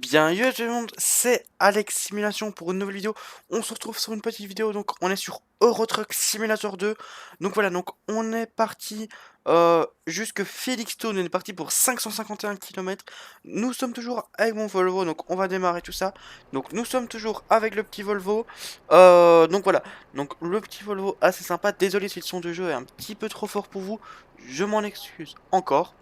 Bien, yo tout le monde, c'est Alex Simulation pour une nouvelle vidéo. On se retrouve sur une petite vidéo, donc on est sur Euro Truck Simulator 2. Donc voilà, donc on est parti jusque Felixstowe, on est parti pour 551 km. Nous sommes toujours avec mon Volvo, donc on va démarrer tout ça. Donc nous sommes toujours avec le petit Volvo. Donc voilà, donc le petit Volvo assez sympa. Désolé si le son de jeu est un petit peu trop fort pour vous, je m'en excuse encore.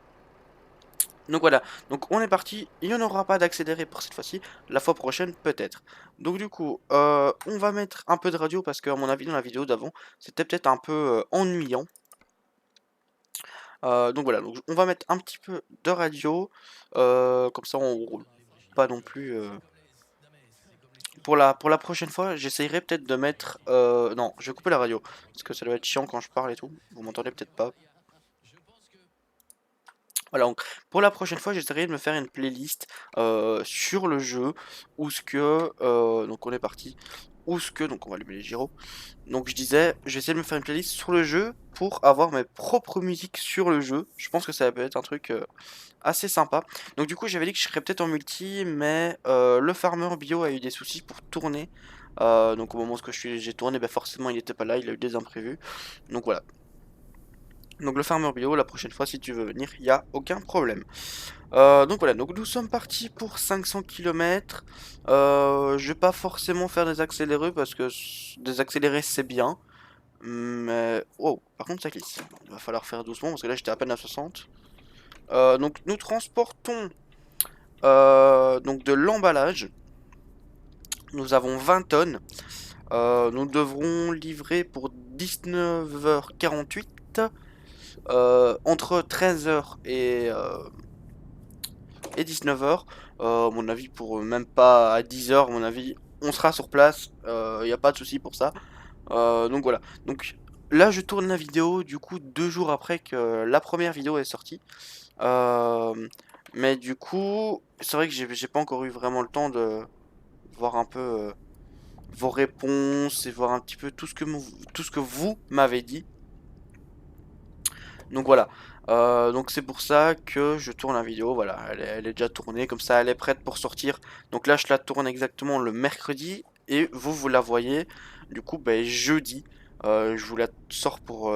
Donc voilà, donc on est parti, il n'y en aura pas d'accéléré pour cette fois-ci, la fois prochaine peut-être. Donc du coup, on va mettre un peu de radio parce qu'à mon avis dans la vidéo d'avant, c'était peut-être un peu ennuyant. Donc voilà, donc on va mettre un petit peu de radio, comme ça on roule pas non plus. Pour la prochaine fois, j'essayerai peut-être de mettre... non, je vais couper la radio, parce que ça doit être chiant quand je parle et tout, vous m'entendez peut-être pas. Voilà, donc pour la prochaine fois, j'essaierai de me faire une playlist sur le jeu, où ce que, donc on est parti, où ce que, donc on va allumer les gyros. Donc je disais, je vais essayer de me faire une playlist sur le jeu pour avoir mes propres musiques sur le jeu. Je pense que ça peut être un truc assez sympa. Donc du coup, j'avais dit que je serais peut-être en multi, mais le farmer bio a eu des soucis pour tourner. Donc au moment où j'ai tourné, bah forcément il n'était pas là, il a eu des imprévus. Donc voilà. Donc le farmer bio, la prochaine fois si tu veux venir, il n'y a aucun problème. Donc voilà, donc nous sommes partis pour 500 km. Je vais pas forcément faire des accélérés parce que des accélérés c'est bien. Mais... Oh, par contre ça glisse. Il va falloir faire doucement parce que là j'étais à peine à 60. Donc nous transportons donc de l'emballage. Nous avons 20 tonnes. Nous devrons livrer pour 19h48. Entre 13h et 19h. À mon avis, pour même pas à 10h, à mon avis, on sera sur place. Il n'y a pas de souci pour ça. Donc voilà. Donc là, je tourne la vidéo, du coup, 2 jours après que la première vidéo est sortie. Mais du coup, c'est vrai que j'ai pas encore eu vraiment le temps de voir un peu vos réponses et voir un petit peu tout ce que vous m'avez dit. Donc voilà. Donc c'est pour ça que je tourne la vidéo. Voilà, elle est déjà tournée, comme ça elle est prête pour sortir. Donc là je la tourne exactement le mercredi et vous la voyez du coup ben, jeudi. Je vous la sors pour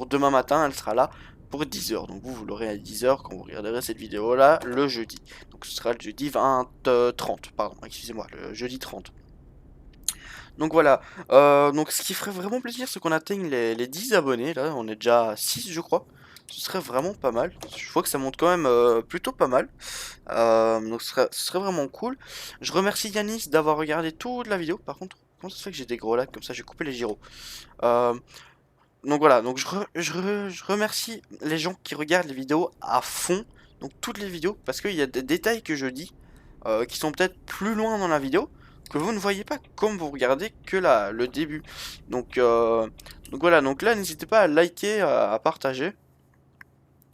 demain matin, elle sera là pour 10h. Donc vous l'aurez à 10h quand vous regarderez cette vidéo là le jeudi. Donc ce sera le jeudi 30, pardon, excusez-moi, le jeudi 30. Donc voilà, donc ce qui ferait vraiment plaisir, c'est qu'on atteigne les 10 abonnés, là, on est déjà à 6 je crois. Ce serait vraiment pas mal, je vois que ça monte quand même plutôt pas mal. Donc ce serait vraiment cool. Je remercie Yanis d'avoir regardé toute la vidéo, par contre, comment ça se fait que j'ai des gros lags comme ça, j'ai coupé les gyros. Euh, donc voilà, donc je remercie les gens qui regardent les vidéos à fond, donc toutes les vidéos, parce qu'il y a des détails que je dis qui sont peut-être plus loin dans la vidéo, que vous ne voyez pas comme vous regardez que le début. Donc voilà, donc là n'hésitez pas à liker, à partager,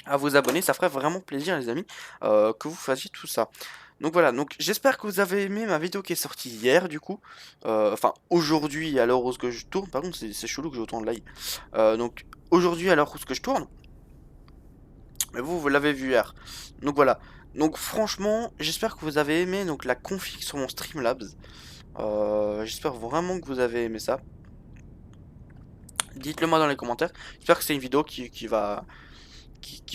à vous abonner, ça ferait vraiment plaisir les amis que vous fassiez tout ça. Donc voilà, donc j'espère que vous avez aimé ma vidéo qui est sortie hier du coup, enfin aujourd'hui à l'heure où ce que je tourne, par contre c'est chelou que je tourne live, donc aujourd'hui à l'heure où ce que je tourne, mais vous l'avez vu hier. Donc voilà. Donc franchement, j'espère que vous avez aimé donc la config sur mon Streamlabs. J'espère vraiment que vous avez aimé ça. Dites-le moi dans les commentaires. J'espère que c'est une vidéo qui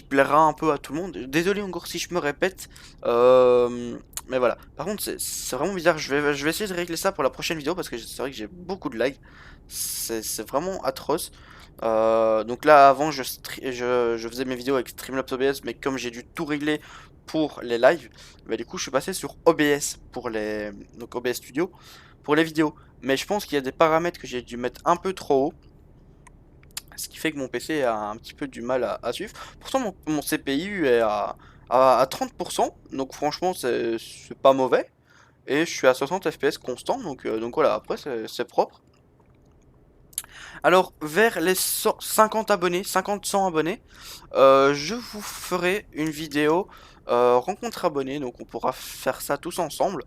plaira un peu à tout le monde. Désolé encore si je me répète. Mais voilà. Par contre, c'est vraiment bizarre. Je vais essayer de régler ça pour la prochaine vidéo parce que c'est vrai que j'ai beaucoup de lag. C'est vraiment atroce. Donc là, avant, je faisais mes vidéos avec Streamlabs OBS, mais comme j'ai dû tout régler pour les lives, bah, du coup, je suis passé sur OBS pour donc OBS Studio pour les vidéos. Mais je pense qu'il y a des paramètres que j'ai dû mettre un peu trop haut, ce qui fait que mon PC a un petit peu du mal à suivre. Pourtant, mon CPU est à 30%, donc franchement, c'est pas mauvais. Et je suis à 60 FPS constant, donc voilà, après, c'est propre. Alors, vers les 50 abonnés, 50-100 abonnés, je vous ferai une vidéo rencontre abonnés, donc on pourra faire ça tous ensemble,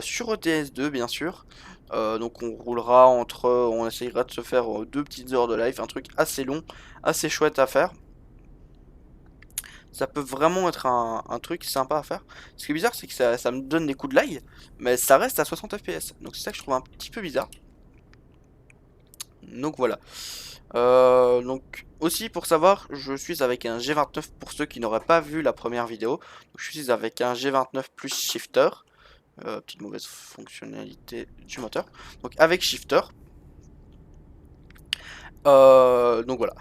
sur ETS2 bien sûr. Donc on essayera de se faire 2 petites heures de live, un truc assez long, assez chouette à faire. Ça peut vraiment être un truc sympa à faire. Ce qui est bizarre, c'est que ça me donne des coups de lag, mais ça reste à 60 FPS. Donc c'est ça que je trouve un petit peu bizarre. Donc voilà. Donc aussi pour savoir, je suis avec un G29 pour ceux qui n'auraient pas vu la première vidéo. Donc, je suis avec un G29 plus shifter. Petite mauvaise fonctionnalité du moteur. Donc avec shifter. Donc voilà.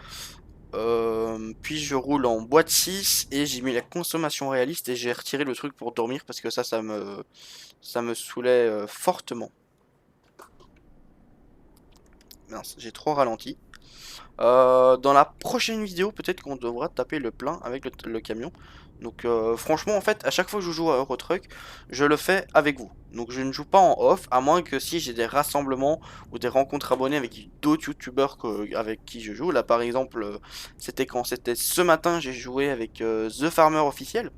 Puis je roule en boîte 6 et j'ai mis la consommation réaliste et j'ai retiré le truc pour dormir parce que ça me saoulait fortement. Mince, j'ai trop ralenti. Dans la prochaine vidéo, peut-être qu'on devra taper le plein avec le camion. Donc franchement, en fait, à chaque fois que je joue à Eurotruck, je le fais avec vous. Donc je ne joue pas en off, à moins que si j'ai des rassemblements ou des rencontres abonnées avec d'autres youtubeurs avec qui je joue. Là par exemple, c'était quand? C'était ce matin, j'ai joué avec The Farmer officiel.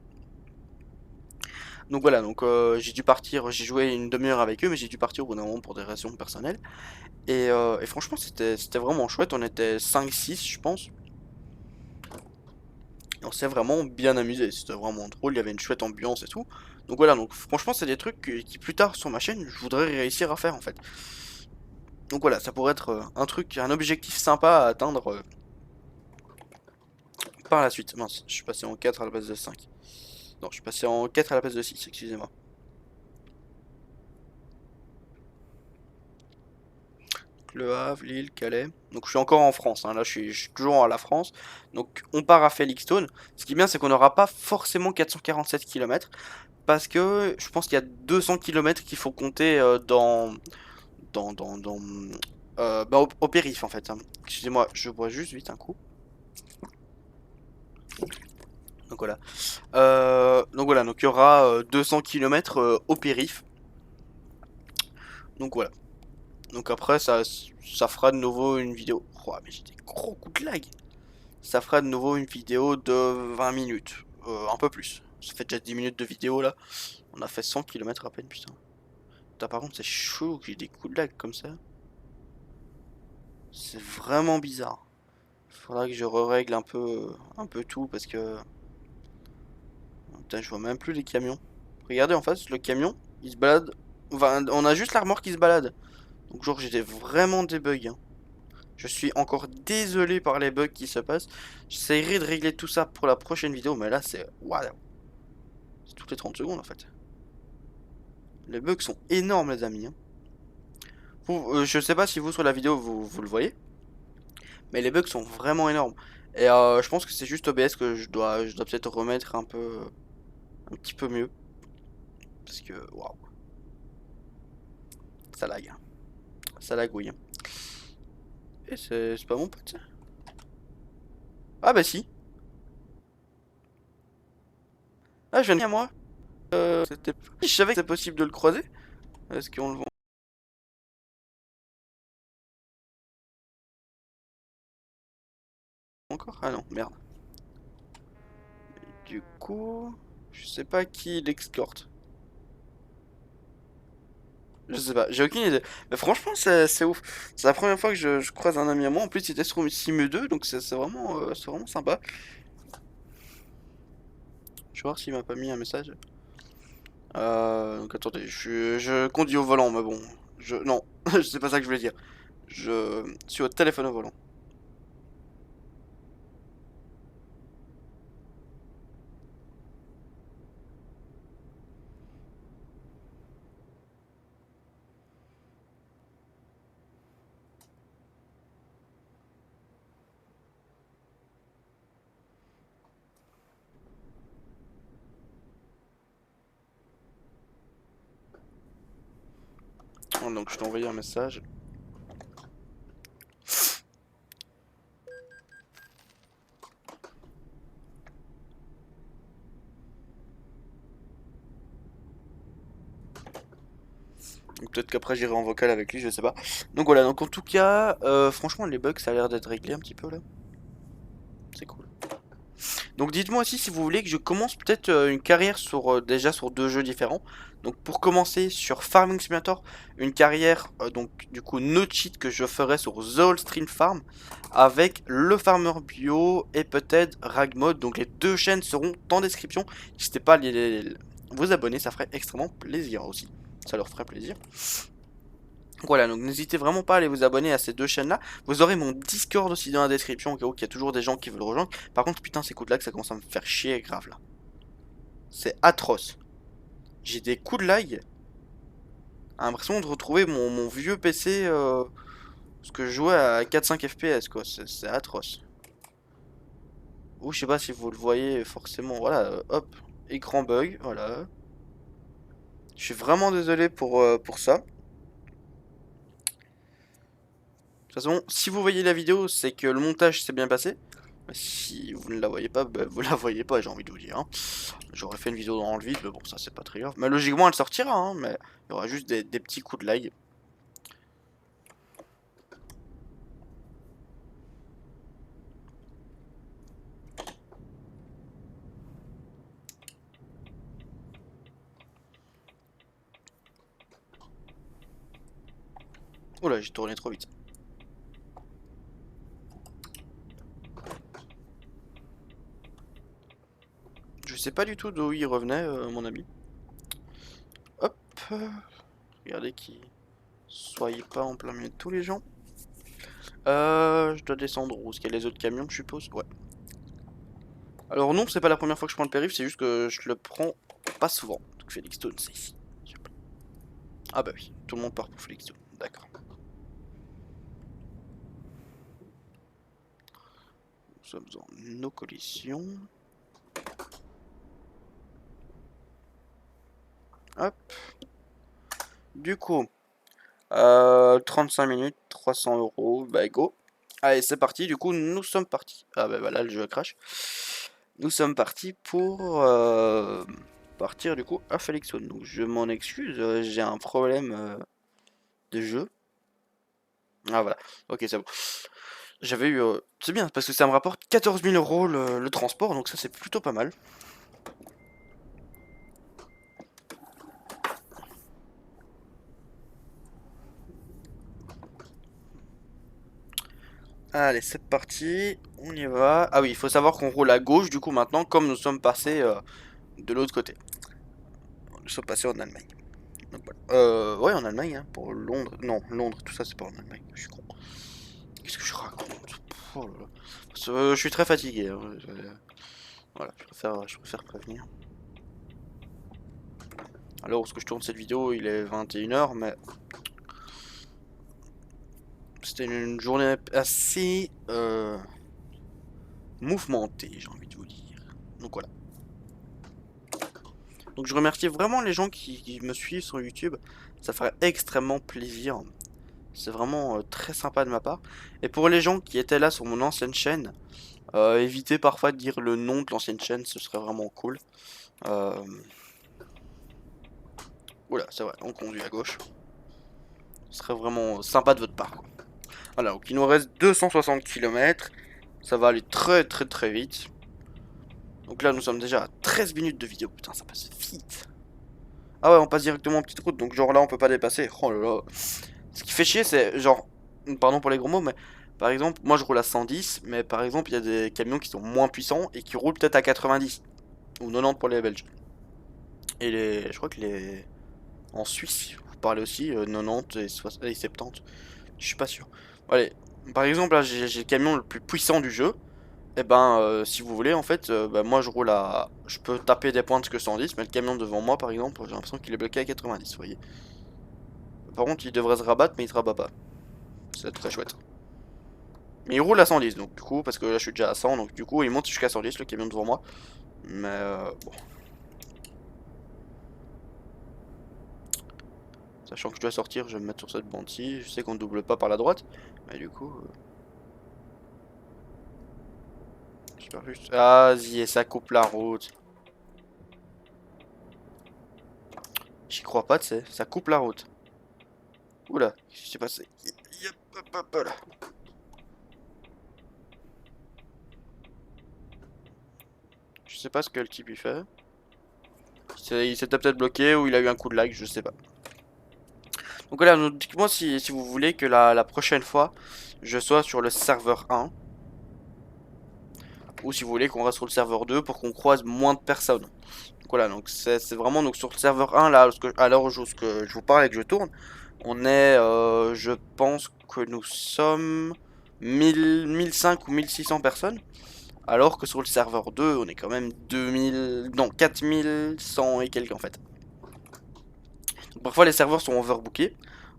Donc voilà, donc j'ai dû partir, j'ai joué une demi-heure avec eux, mais j'ai dû partir au bout d'un moment pour des raisons personnelles. Et franchement, c'était vraiment chouette, on était 5-6 je pense. Et on s'est vraiment bien amusé, c'était vraiment drôle, il y avait une chouette ambiance et tout. Donc voilà, donc franchement c'est des trucs qui plus tard sur ma chaîne je voudrais réussir à faire en fait. Donc voilà, ça pourrait être un truc, un objectif sympa à atteindre par la suite. Mince, je suis passé en 4 à la place de 5. Non, je suis passé en 4 à la place de 6, excusez-moi. Le Havre, Lille, Calais. Donc je suis encore en France, hein. Là je suis toujours à la France. Donc on part à Felixstowe. Ce qui est bien c'est qu'on n'aura pas forcément 447 km. Parce que je pense qu'il y a 200 km qu'il faut compter bah, au périph en fait, hein. Excusez-moi, je bois juste vite un coup. Donc voilà. Donc il y aura 200 km au périph. Donc voilà. Donc après ça fera de nouveau une vidéo. Oh, mais j'ai des gros coups de lag. Ça fera de nouveau une vidéo de 20 minutes. Un peu plus. Ça fait déjà 10 minutes de vidéo là. On a fait 100 km à peine, putain. Putain, par contre c'est chaud que j'ai des coups de lag comme ça. C'est vraiment bizarre. Faudra que je règle un peu tout parce que... Putain, je vois même plus les camions. Regardez en face, le camion, il se balade. Enfin, on a juste la remorque qui se balade. Donc genre j'ai vraiment des bugs, hein. Je suis encore désolé par les bugs qui se passent. J'essaierai de régler tout ça pour la prochaine vidéo, mais là c'est... Waouh. C'est toutes les 30 secondes en fait. Les bugs sont énormes les amis, hein. Je sais pas si vous sur la vidéo vous le voyez, mais les bugs sont vraiment énormes. Et je pense que c'est juste OBS que je dois peut-être remettre un petit peu mieux. Parce que, waouh, ça lag, hein. Ça lagouille, hein. Et c'est pas mon pote ça? Ah bah si. Ah je viens de dire moi. Je savais que c'était possible de le croiser. Est-ce qu'on le voit encore? Ah non, merde. Du coup, je sais pas qui l'escorte. Je sais pas, j'ai aucune idée. Mais franchement, c'est ouf. C'est la première fois que je croise un ami à moi. En plus, il était sur Simu 2, donc c'est vraiment sympa. Je vais voir s'il m'a pas mis un message. Donc attendez, je conduis au volant, mais bon. Non, c'est pas ça que je voulais dire. Je suis au téléphone au volant. Donc je t'ai envoyé un message. Donc peut-être qu'après j'irai en vocal avec lui, je sais pas. Donc voilà, donc en tout cas, franchement les bugs ça a l'air d'être réglé un petit peu là. C'est cool. Donc dites-moi aussi si vous voulez que je commence peut-être une carrière sur déjà sur 2 jeux différents. Donc pour commencer sur Farming Simulator, une carrière donc du coup no cheat que je ferai sur The Old Stream Farm avec le Farmer Bio et peut-être Ragmod. Donc les 2 chaînes seront en description. N'hésitez pas à vous abonner, ça ferait extrêmement plaisir aussi. Ça leur ferait plaisir. Voilà, donc n'hésitez vraiment pas à aller vous abonner à ces 2 chaînes là. Vous aurez mon Discord aussi dans la description au cas où il y a toujours des gens qui veulent rejoindre. Par contre, putain, ces coups de lag ça commence à me faire chier grave là. C'est atroce. J'ai des coups de lag. J'ai l'impression de retrouver mon vieux PC parce que je jouais à 4-5 FPS quoi. C'est atroce. Ou je sais pas si vous le voyez forcément. Voilà, hop, écran bug, voilà. Je suis vraiment désolé pour ça. De toute façon, si vous voyez la vidéo, c'est que le montage s'est bien passé. Si vous ne la voyez pas, bah, vous la voyez pas, j'ai envie de vous dire. Hein. J'aurais fait une vidéo dans le vide, mais bon, ça c'est pas très grave. Mais logiquement, elle sortira, hein, mais il y aura juste des petits coups de lag. Oula, j'ai tourné trop vite. Je sais pas du tout d'où il revenait, mon ami. Hop. Regardez qui soyez pas en plein milieu de tous les gens. Je dois descendre où? Est-ce qu'il y a les autres camions, je suppose? Ouais. Alors non, c'est pas la première fois que je prends le périph', c'est juste que je le prends pas souvent. Donc Felix Stone, c'est ici. Ah bah oui, tout le monde part pour Felix Stone. D'accord. Nous sommes en nos collisions. Hop. Du coup, 35 minutes, 300 euros, bah go. Allez, c'est parti, du coup, nous sommes partis. Ah bah voilà, le jeu crash. Nous sommes partis pour partir du coup à Felixstone. Donc je m'en excuse, j'ai un problème de jeu. Ah voilà, ok c'est bon. J'avais eu... c'est bien, parce que ça me rapporte 14 000 euros le transport, donc ça c'est plutôt pas mal. Allez, c'est parti, on y va. Ah oui, il faut savoir qu'on roule à gauche du coup maintenant, comme nous sommes passés de l'autre côté. Nous sommes passés en Allemagne. Donc, voilà. Ouais, en Allemagne, hein, pour Londres. Non, Londres, tout ça c'est pas en Allemagne, je suis con. Qu'est-ce que je raconte? Oh là là. Je suis très fatigué. Hein. Voilà, je préfère prévenir. Alors, où est-ce que je tourne cette vidéo? Il est 21 h, mais c'était une journée assez mouvementée, j'ai envie de vous dire. Donc voilà. Donc je remercie vraiment les gens qui me suivent sur YouTube. Ça ferait extrêmement plaisir. C'est vraiment très sympa de ma part. Et pour les gens qui étaient là sur mon ancienne chaîne, évitez parfois de dire le nom de l'ancienne chaîne, ce serait vraiment cool. Oula, c'est vrai, on conduit à gauche. Ce serait vraiment sympa de votre part. Quoi. Voilà, donc il nous reste 260 km. Ça va aller très très très vite. Donc là, nous sommes déjà à 13 minutes de vidéo. Putain, ça passe vite. Ah ouais, on passe directement en petite route. Donc genre là, on peut pas dépasser. Oh là là. Ce qui fait chier, c'est genre... Pardon pour les gros mots, mais... Par exemple, moi je roule à 110. Mais par exemple, il y a des camions qui sont moins puissants et qui roulent peut-être à 90. Ou 90 pour les Belges. Et les... Je crois que les... En Suisse, vous parlez aussi 90 et 70. Je suis pas sûr. Allez, par exemple, là, j'ai le camion le plus puissant du jeu. Et ben, si vous voulez, en fait, bah, moi je roule à. Je peux taper des pointes que 110, mais le camion devant moi, par exemple, j'ai l'impression qu'il est bloqué à 90, vous voyez. Par contre, il devrait se rabattre, mais il se rabat pas. C'est très chouette. Mais il roule à 110, donc du coup, parce que là je suis déjà à 100, donc du coup, il monte jusqu'à 110, le camion devant moi. Mais bon. Sachant que je dois sortir, je vais me mettre sur cette bande-ci. Je sais qu'on ne double pas par la droite, mais du coup. J'espère juste. Ah, y ça coupe la route. J'y crois pas, tu sais. Ça coupe la route. Oula, qu'est-ce qui s'est passé? Yep, hop, hop, là. sais pas ce que le type il fait. Il s'était peut-être bloqué ou il a eu un coup de lag, je sais pas. Donc voilà, donc dites-moi si vous voulez que la prochaine fois, je sois sur le serveur 1. Ou si vous voulez qu'on reste sur le serveur 2 pour qu'on croise moins de personnes. Donc voilà, donc c'est vraiment donc sur le serveur 1, là, à l'heure où je vous parle et que je tourne, on est, je pense que nous sommes 1005 ou 1600 personnes. Alors que sur le serveur 2, on est quand même 2000, non, 4100 et quelques en fait. Donc parfois les serveurs sont overbookés,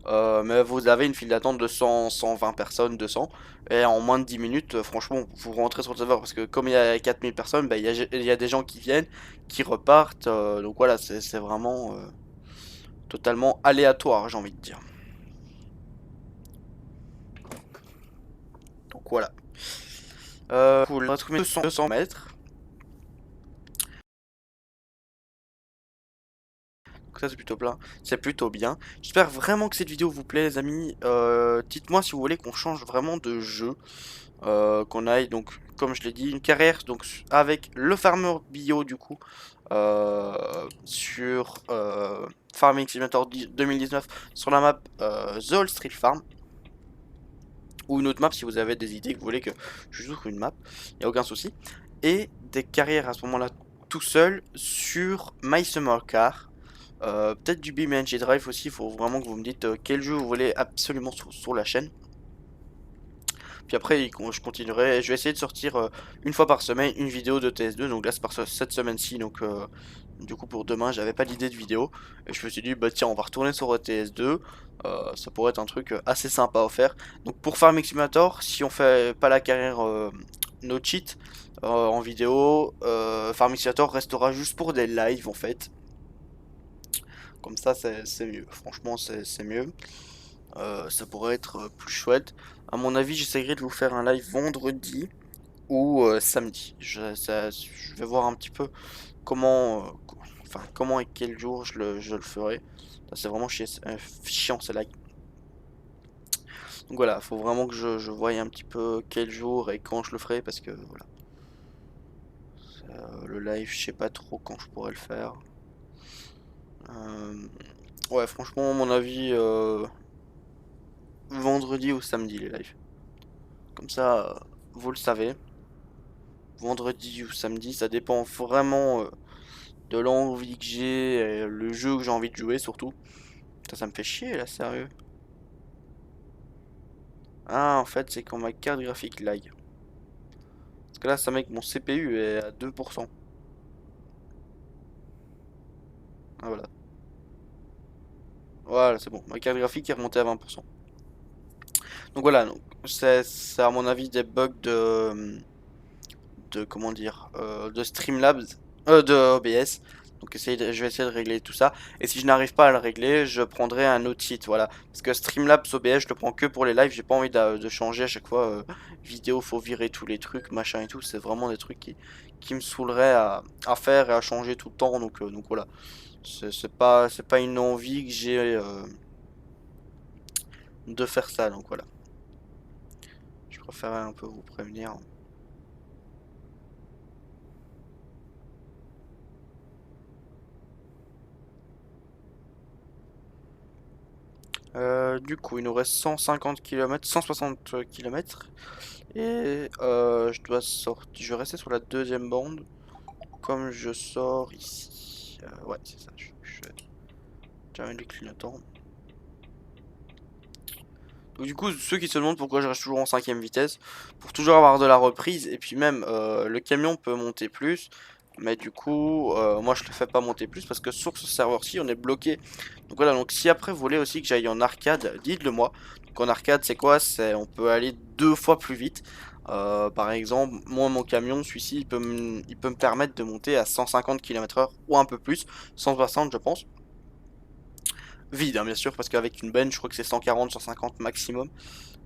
mais vous avez une file d'attente de 100, 120 personnes, 200, et en moins de 10 minutes, franchement, vous rentrez sur le serveur, parce que comme il y a 4000 personnes, bah, il y a des gens qui viennent, qui repartent, donc voilà, c'est vraiment totalement aléatoire, j'ai envie de dire. Donc voilà. Cool, on va trouver 200 mètres. Donc ça c'est plutôt plein, c'est plutôt bien. J'espère vraiment que cette vidéo vous plaît les amis. Dites-moi si vous voulez qu'on change vraiment de jeu. Qu'on aille donc comme je l'ai dit une carrière donc avec le farmer bio du coup sur Farming Simulator 2019 sur la map The Old Street Farm. Ou une autre map si vous avez des idées que vous voulez que je ouvre une map, il n'y a aucun souci. Et des carrières à ce moment là tout seul sur My Summer Car. Peut-être du BeamNG Drive aussi, il faut vraiment que vous me dites quel jeu vous voulez absolument sur la chaîne. Puis après, je continuerai, je vais essayer de sortir une fois par semaine une vidéo de TS2. Donc là, c'est par cette semaine-ci. Donc du coup, pour demain, j'avais pas d'idée de vidéo. Et je me suis dit, bah tiens, on va retourner sur TS2. Ça pourrait être un truc assez sympa à faire. Donc pour Farming Simulator, si on fait pas la carrière no cheat en vidéo, Farming Simulator restera juste pour des lives en fait. Comme ça, c'est mieux. Franchement, c'est mieux. Ça pourrait être plus chouette. À mon avis, j'essaierai de vous faire un live vendredi ou samedi. Je vais voir un petit peu comment, enfin, comment et quel jour je le ferai. C'est vraiment chiant, c'est like. Donc voilà, faut vraiment que je voie un petit peu quel jour et quand je le ferai parce que voilà. Le live, je sais pas trop quand je pourrais le faire. Ouais, franchement, à mon avis, vendredi ou samedi les lives. Comme ça, vous le savez. Vendredi ou samedi, ça dépend vraiment de l'envie que j'ai, et le jeu que j'ai envie de jouer surtout. Ça me fait chier là, sérieux. Ah, en fait, c'est quand ma carte graphique lag. Parce que là, ça met que mon CPU est à 2%. Ah, voilà. Voilà, c'est bon. Ma carte graphique est remontée à 20%. Donc voilà, donc c'est à mon avis des bugs de comment dire, de Streamlabs, de OBS. Donc je vais essayer de régler tout ça. Et si je n'arrive pas à le régler, je prendrai un autre site, voilà. Parce que Streamlabs OBS, je le prends que pour les lives. J'ai pas envie de changer à chaque fois. Vidéo, faut virer tous les trucs, machin et tout. C'est vraiment des trucs qui me saouleraient à faire et à changer tout le temps. Donc voilà. C'est pas une envie que j'ai de faire ça. Donc voilà. Je préférais un peu vous prévenir. Du coup, il nous reste 150 km, 160 km. Et je vais rester sur la deuxième bande. Comme je sors ici. Ouais, c'est ça. Termine le clignotant. Donc, du coup, ceux qui se demandent pourquoi je reste toujours en cinquième vitesse, pour toujours avoir de la reprise. Et puis même, le camion peut monter plus. Mais du coup, moi je le fais pas monter plus parce que sur ce serveur-ci, on est bloqué. Donc voilà, donc si après vous voulez aussi que j'aille en arcade, dites-le moi. Donc en arcade, c'est quoi? On peut aller 2 fois plus vite. Par exemple, moi mon camion, celui-ci, il peut me permettre de monter à 150 km/h ou un peu plus, 160 je pense. Vide, hein, bien sûr, parce qu'avec une benne, je crois que c'est 140, 150 maximum.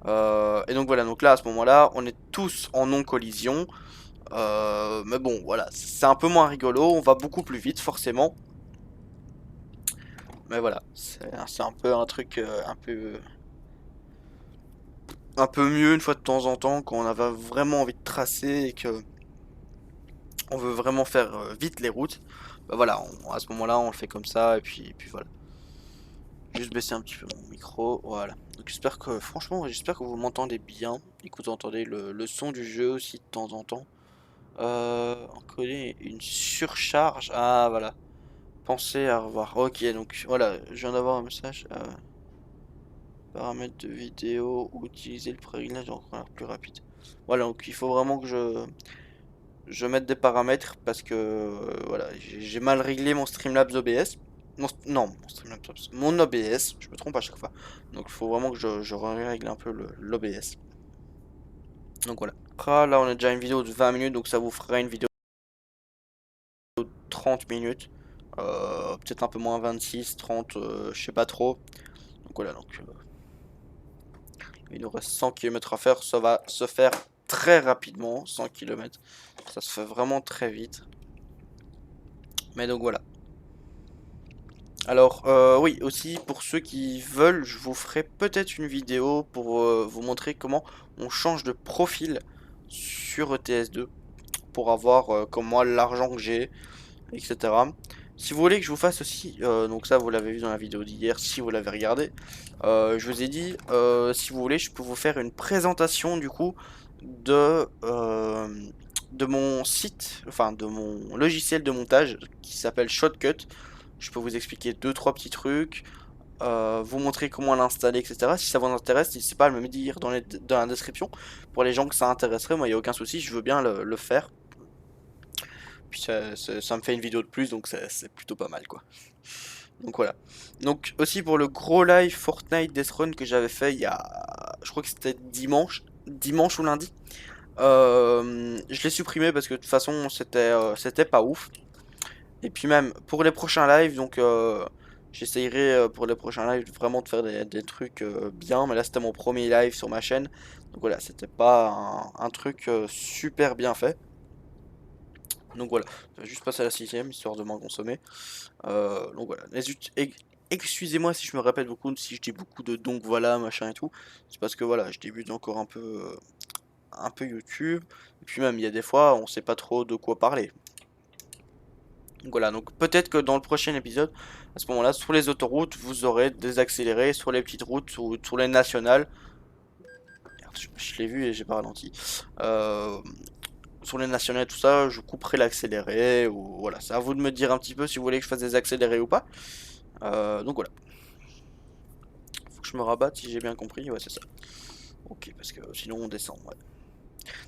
Et donc voilà, donc là à ce moment-là, on est tous en non-collision. Mais bon, voilà, c'est un peu moins rigolo, on va beaucoup plus vite forcément. Mais voilà, c'est un peu un truc un peu mieux une fois de temps en temps quand on avait vraiment envie de tracer et que on veut vraiment faire vite les routes, bah voilà, à ce moment-là, on le fait comme ça, et puis voilà. Juste baisser un petit peu mon micro, voilà. Donc j'espère que, franchement, j'espère que vous m'entendez bien et que vous entendez le son du jeu aussi de temps en temps. On connaît une surcharge, ah voilà. Pensez à revoir. Ok, donc voilà, je viens d'avoir un message. Paramètres de vidéo ou utiliser le pré-réglage encore plus rapide. Voilà, donc il faut vraiment que je mette des paramètres parce que voilà, j'ai mal réglé mon Streamlabs OBS. Non, mon Streamlabs OBS, mon OBS, je me trompe à chaque fois. Donc il faut vraiment que je règle un peu l'OBS. Donc voilà. Ah, là on a déjà une vidéo de 20 minutes, donc ça vous fera une vidéo de 30 minutes. Peut-être un peu moins 26, 30, je sais pas trop. Donc voilà, donc il nous reste 100 km à faire, ça va se faire très rapidement, 100 km. Ça se fait vraiment très vite. Mais donc voilà. Alors oui, aussi pour ceux qui veulent, je vous ferai peut-être une vidéo pour vous montrer comment on change de profil sur ETS2 pour avoir comme moi l'argent que j'ai, etc. Si vous voulez que je vous fasse aussi, donc ça vous l'avez vu dans la vidéo d'hier, si vous l'avez regardé, je vous ai dit, si vous voulez, je peux vous faire une présentation du coup de mon site, enfin de mon logiciel de montage qui s'appelle Shotcut. Je peux vous expliquer deux trois petits trucs, vous montrer comment l'installer, etc. Si ça vous intéresse, n'hésitez pas à me dire dans la description. Pour les gens que ça intéresserait, moi il n'y a aucun souci, je veux bien le faire. Puis ça me fait une vidéo de plus, donc c'est plutôt pas mal quoi. Donc voilà. Donc aussi pour le gros live Fortnite Death Run que j'avais fait il y a... Je crois que c'était dimanche ou lundi. Je l'ai supprimé parce que de toute façon c'était pas ouf. Et puis même pour les prochains lives, donc j'essayerai pour les prochains lives vraiment de faire des trucs bien. Mais là c'était mon premier live sur ma chaîne. Donc voilà, c'était pas un truc super bien fait. Donc voilà, je vais juste passer à la sixième histoire de m'en consommer. Donc voilà, excusez-moi si je me répète beaucoup, si je dis beaucoup de donc voilà, machin et tout. C'est parce que voilà, je débute encore un peu YouTube. Et puis même, il y a des fois, on sait pas trop de quoi parler. Donc voilà, donc peut-être que dans le prochain épisode, à ce moment-là, sur les autoroutes, vous aurez des accélérés, sur les petites routes, ou sur les nationales. Merde, je l'ai vu et j'ai pas ralenti. Sur les nationales, tout ça, je couperai l'accéléré, ou voilà, c'est à vous de me dire un petit peu si vous voulez que je fasse des accélérés ou pas. Donc voilà. Faut que je me rabatte si j'ai bien compris, ouais c'est ça. Ok, parce que sinon on descend, ouais.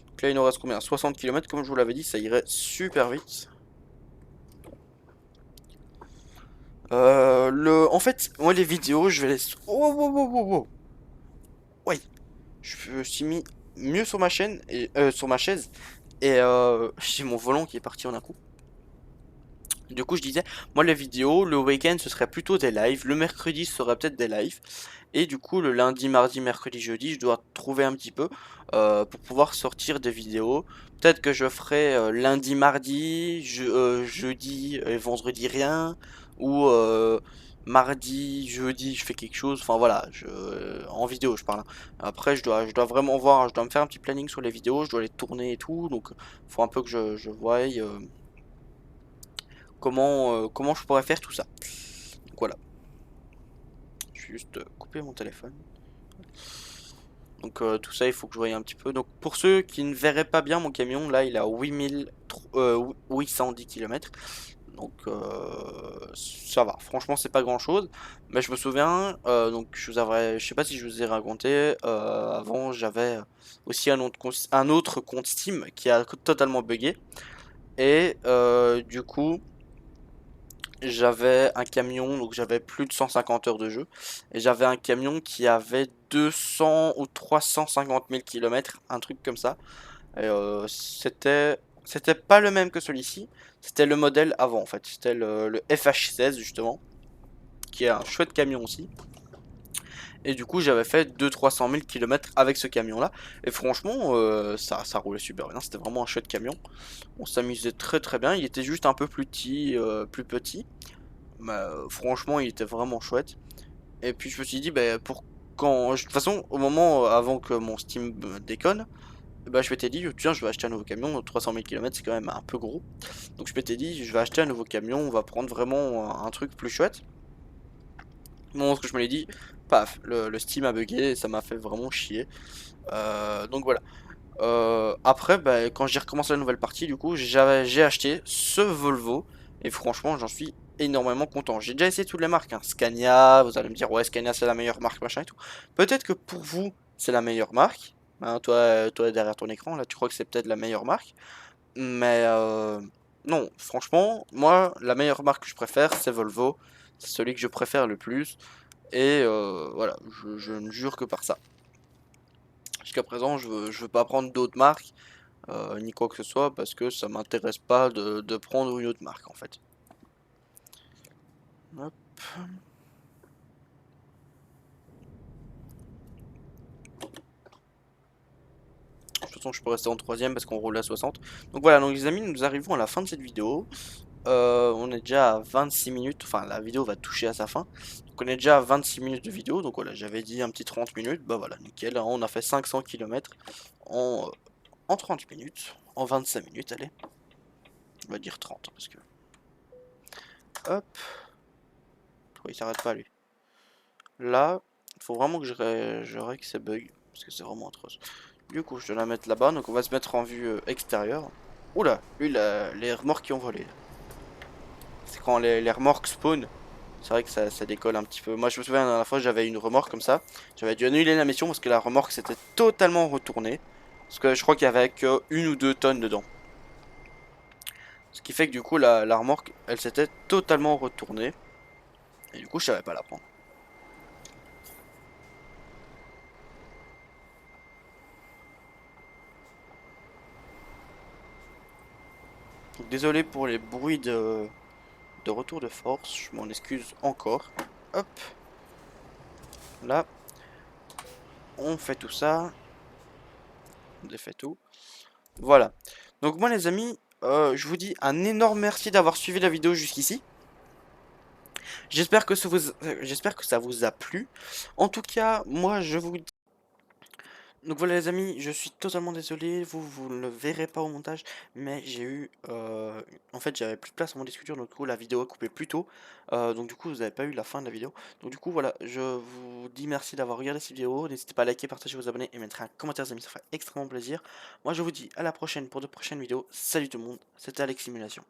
Donc là il nous reste combien? 60 km, comme je vous l'avais dit, ça irait super vite. En fait, moi les vidéos, je vais les... Oh, oh, oh, oh, oh. Ouais, je me suis mis mieux sur ma chaîne, et, sur ma chaise, et j'ai mon volant qui est parti en un coup. Du coup, je disais, moi, les vidéos, le week-end, ce serait plutôt des lives. Le mercredi, ce serait peut-être des lives. Et du coup, le lundi, mardi, mercredi, jeudi, je dois trouver un petit peu pour pouvoir sortir des vidéos. Peut-être que je ferai lundi, mardi, jeudi et vendredi rien. Ou mardi, jeudi, je fais quelque chose. Enfin voilà, en vidéo, je parle, hein. Après, je dois vraiment voir, je dois me faire un petit planning sur les vidéos, je dois les tourner et tout. Donc, faut un peu que je voie. Comment je pourrais faire tout ça. Donc voilà, je vais juste couper mon téléphone. Donc tout ça, il faut que je voie un petit peu. Donc pour ceux qui ne verraient pas bien mon camion, là il a 810 km. Donc ça va, franchement c'est pas grand chose. Mais je me souviens, donc je sais pas si je vous ai raconté, avant j'avais aussi un autre compte Steam qui a totalement bugué. Et du coup, j'avais un camion, donc j'avais plus de 150 heures de jeu. Et j'avais un camion qui avait 200 ou 350 000 km, un truc comme ça. Et c'était pas le même que celui-ci. C'était le modèle avant en fait. C'était le FH16 justement, qui est un chouette camion aussi. Et du coup, j'avais fait 200-300 000 km avec ce camion-là. Et franchement, ça roulait super bien. C'était vraiment un chouette camion. On s'amusait très très bien. Il était juste un peu plus petit. Mais franchement, il était vraiment chouette. Et puis je me suis dit, bah, pour quand. De toute façon, au moment avant que mon Steam déconne, bah, je m'étais dit, tiens, je vais acheter un nouveau camion, 300 000 km c'est quand même un peu gros. Donc je m'étais dit, je vais acheter un nouveau camion, on va prendre vraiment un truc plus chouette. Bon, ce que je me l'ai dit, paf, le Steam a bugué et ça m'a fait vraiment chier. Donc voilà. Après, bah, quand j'ai recommencé la nouvelle partie, du coup, j'ai acheté ce Volvo. Et franchement, j'en suis énormément content. J'ai déjà essayé toutes les marques, hein. Scania, vous allez me dire, ouais, Scania c'est la meilleure marque, machin et tout. Peut-être que pour vous, c'est la meilleure marque. Hein, toi, derrière ton écran, là, tu crois que c'est peut-être la meilleure marque. Mais non, franchement, moi, la meilleure marque que je préfère, c'est Volvo. C'est celui que je préfère le plus. Et voilà, je ne jure que par ça. Jusqu'à présent, je veux pas prendre d'autres marques, ni quoi que ce soit, parce que ça m'intéresse pas de prendre une autre marque en fait. Hop. De toute façon, je peux rester en troisième parce qu'on roule à 60. Donc voilà, donc les amis, nous arrivons à la fin de cette vidéo. On est déjà à 26 minutes, enfin la vidéo va toucher à sa fin. Donc on est déjà à 26 minutes de vidéo, donc voilà, j'avais dit un petit 30 minutes, bah voilà, nickel, hein, on a fait 500 km en 30 minutes, en 25 minutes, allez, on va dire 30, parce que... Hop, pourquoi il s'arrête pas lui? Là, il faut vraiment que je règle ces bugs, parce que c'est vraiment atroce. Du coup, je dois la mettre là-bas, donc on va se mettre en vue extérieure. Oula, lui, les remorques qui ont volé. C'est quand les remorques spawn. C'est vrai que ça décolle un petit peu. Moi, je me souviens, la dernière fois, j'avais une remorque comme ça. J'avais dû annuler la mission parce que la remorque s'était totalement retournée. Parce que je crois qu'il y avait que 1 ou 2 tonnes dedans. Ce qui fait que du coup, la remorque, elle s'était totalement retournée. Et du coup, je savais pas la prendre. Donc, désolé pour les bruits de retour de force. Je m'en excuse encore. Hop, là, on fait tout ça. On défait tout. Voilà. Donc moi les amis, je vous dis un énorme merci d'avoir suivi la vidéo jusqu'ici. J'espère que ça vous a plu. En tout cas, moi je vous... Donc voilà les amis, je suis totalement désolé, vous ne le verrez pas au montage, mais j'ai eu... en fait j'avais plus de place à mon disque dur, donc du coup la vidéo a coupé plus tôt. Donc du coup vous n'avez pas eu la fin de la vidéo. Donc du coup voilà, je vous dis merci d'avoir regardé cette vidéo. N'hésitez pas à liker, partager, vous abonner et mettre un commentaire les amis, ça ferait extrêmement plaisir. Moi je vous dis à la prochaine pour de prochaines vidéos. Salut tout le monde, c'était Alex Simulation.